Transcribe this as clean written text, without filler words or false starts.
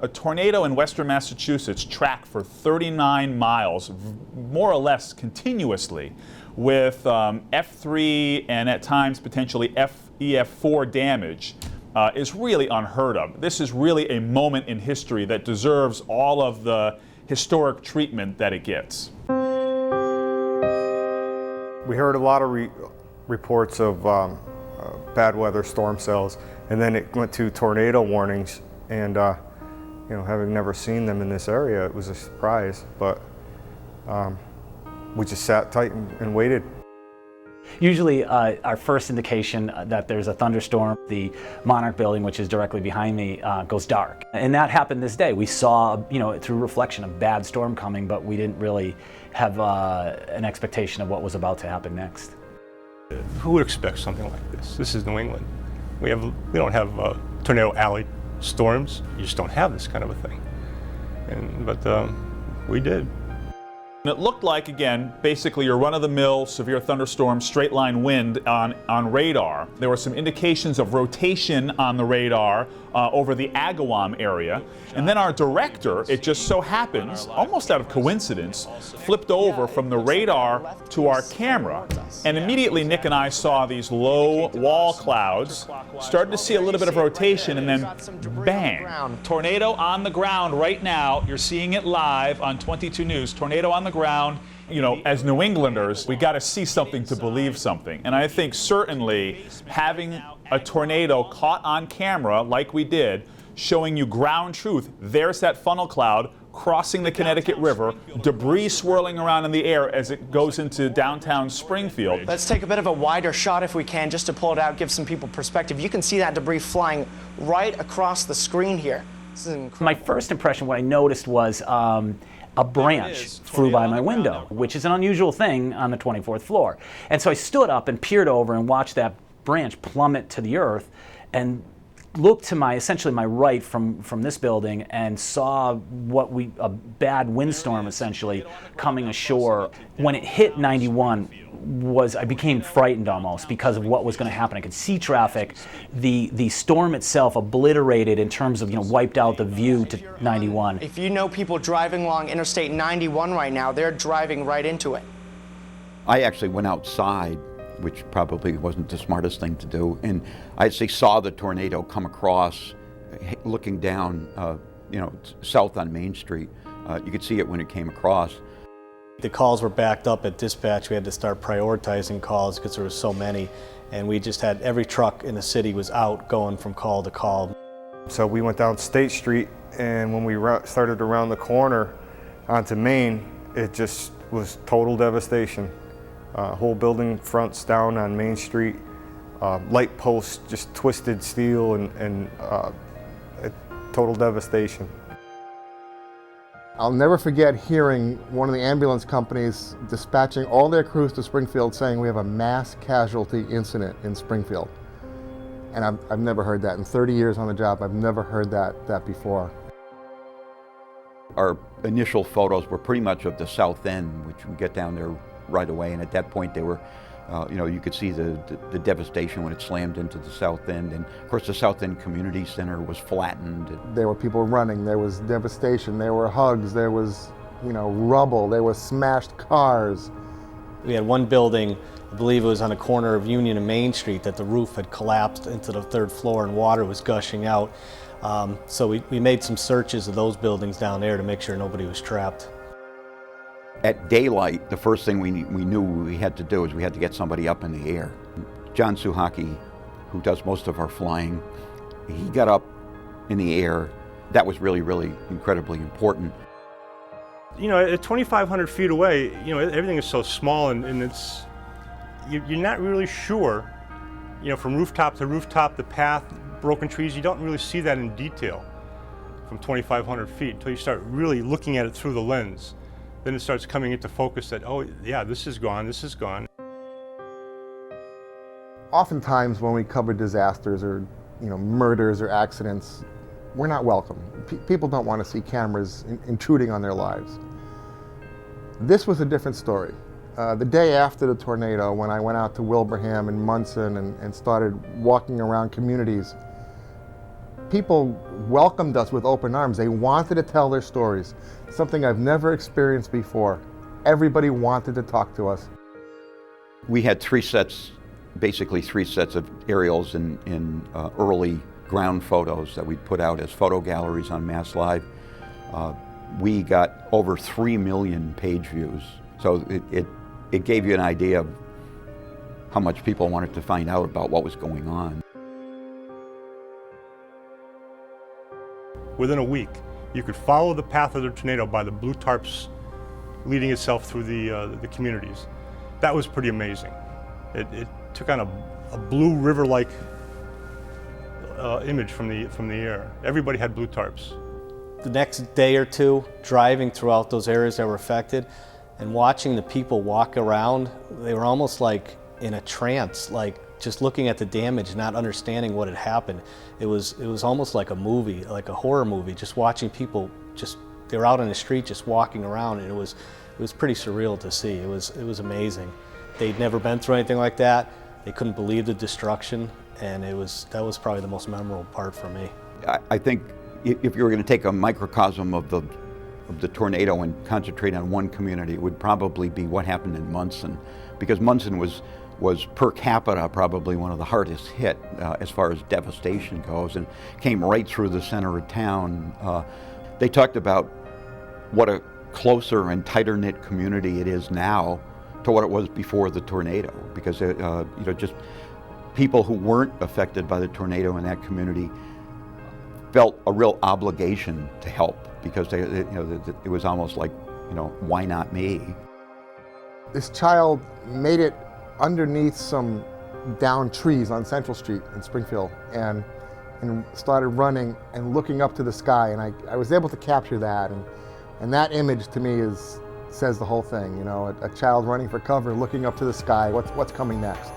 a tornado in western Massachusetts tracked for 39 miles, more or less continuously, with F3 and at times potentially EF4 damage is really unheard of. This is really a moment in history that deserves all of the historic treatment that it gets. We heard a lot of reports of bad weather storm cells, and then it went to tornado warnings, and you know, having never seen them in this area, it was a surprise, but we just sat tight and waited. Usually our first indication that there's a thunderstorm, the Monarch building, which is directly behind me, goes dark. And that happened this day. We saw, you know, through reflection, a bad storm coming, but we didn't really have an expectation of what was about to happen next. Who would expect something like this? This is New England. We don't have tornado alley storms. You just don't have this kind of a thing. But we did. And it looked like, again, basically your run-of-the-mill severe thunderstorm, straight-line wind on radar. There were some indications of rotation on the radar over the Agawam area. And then our director, it just so happens, almost out of coincidence, flipped over from the radar to our camera. And immediately Nick and I saw these low wall clouds, started to see a little bit of rotation, and then bang. Tornado on the ground right now. You're seeing it live on 22 News. Tornado on the ground. You know, as New Englanders, we got to see something to believe something. And I think certainly having a tornado caught on camera like we did, showing you ground truth, there's that funnel cloud crossing the Connecticut River, debris swirling around in the air as it goes into downtown Springfield. Let's take a bit of a wider shot if we can, just to pull it out, give some people perspective. You can see that debris flying right across the screen here. This is incredible. My first impression, what I noticed was a branch flew by my window, which is an unusual thing on the 24th floor. And so I stood up and peered over and watched that branch plummet to the earth, and looked to essentially my right from this building, and saw a bad windstorm essentially coming ashore. When it hit 91, I became frightened almost because of what was going to happen. I could see traffic. The storm itself obliterated in terms of, wiped out the view to 91. If you know people driving along Interstate 91 right now, they're driving right into it. I actually went outside, which probably wasn't the smartest thing to do, and I actually saw the tornado come across, looking down, south on Main Street. You could see it when it came across. The calls were backed up at dispatch. We had to start prioritizing calls because there were so many, and we just had every truck in the city was out going from call to call. So we went down State Street, and when we started to round the corner onto Main, it just was total devastation. Whole building fronts down on Main Street, light posts, just twisted steel, and total devastation. I'll never forget hearing one of the ambulance companies dispatching all their crews to Springfield saying we have a mass casualty incident in Springfield. And I've never heard that. In 30 years on the job, I've never heard that before. Our initial photos were pretty much of the south end, which we get down there right away, and at that point they were, you could see the devastation when it slammed into the south end, and of course the south end community center was flattened. There were people running, there was devastation, there were hugs, there was, rubble, there was smashed cars. We had one building, I believe it was on the corner of Union and Main Street, that the roof had collapsed into the third floor and water was gushing out. So we made some searches of those buildings down there to make sure nobody was trapped. At daylight, the first thing we knew we had to do is we had to get somebody up in the air. John Suchocki, who does most of our flying, he got up in the air. That was really, really incredibly important. At 2,500 feet away, everything is so small, and you're not really sure, from rooftop to rooftop, the path, broken trees, you don't really see that in detail from 2,500 feet until you start really looking at it through the lens. Then it starts coming into focus that, oh yeah, this is gone, this is gone. Oftentimes when we cover disasters or murders or accidents, we're not welcome. People don't want to see cameras intruding on their lives. This was a different story. The day after the tornado, when I went out to Wilbraham and Munson and started walking around communities, people welcomed us with open arms. They wanted to tell their stories, something I've never experienced before. Everybody wanted to talk to us. We had basically three sets of aerials in early ground photos that we put out as photo galleries on Mass Live. We got over 3 million page views. So it gave you an idea of how much people wanted to find out about what was going on. Within a week, you could follow the path of the tornado by the blue tarps leading itself through the communities. That was pretty amazing. It took on a blue river-like image from the air. Everybody had blue tarps. The next day or two, driving throughout those areas that were affected and watching the people walk around, they were almost like in a trance, like just looking at the damage, not understanding what had happened. It was almost like a movie, like a horror movie, just watching people they were out on the street just walking around, and it was pretty surreal to see. It was amazing. They'd never been through anything like that. They couldn't believe the destruction, and that was probably the most memorable part for me. I think if you were going to take a microcosm of the tornado and concentrate on one community, it would probably be what happened in Munson, because Munson was per capita probably one of the hardest hit as far as devastation goes, and came right through the center of town. They talked about what a closer and tighter knit community it is now to what it was before the tornado, because just people who weren't affected by the tornado in that community felt a real obligation to help, because it was almost like, why not me? This child made it underneath some downed trees on Central Street in Springfield, and started running and looking up to the sky, and I was able to capture that, and that image to me says the whole thing. A child running for cover, looking up to the sky. What's coming next?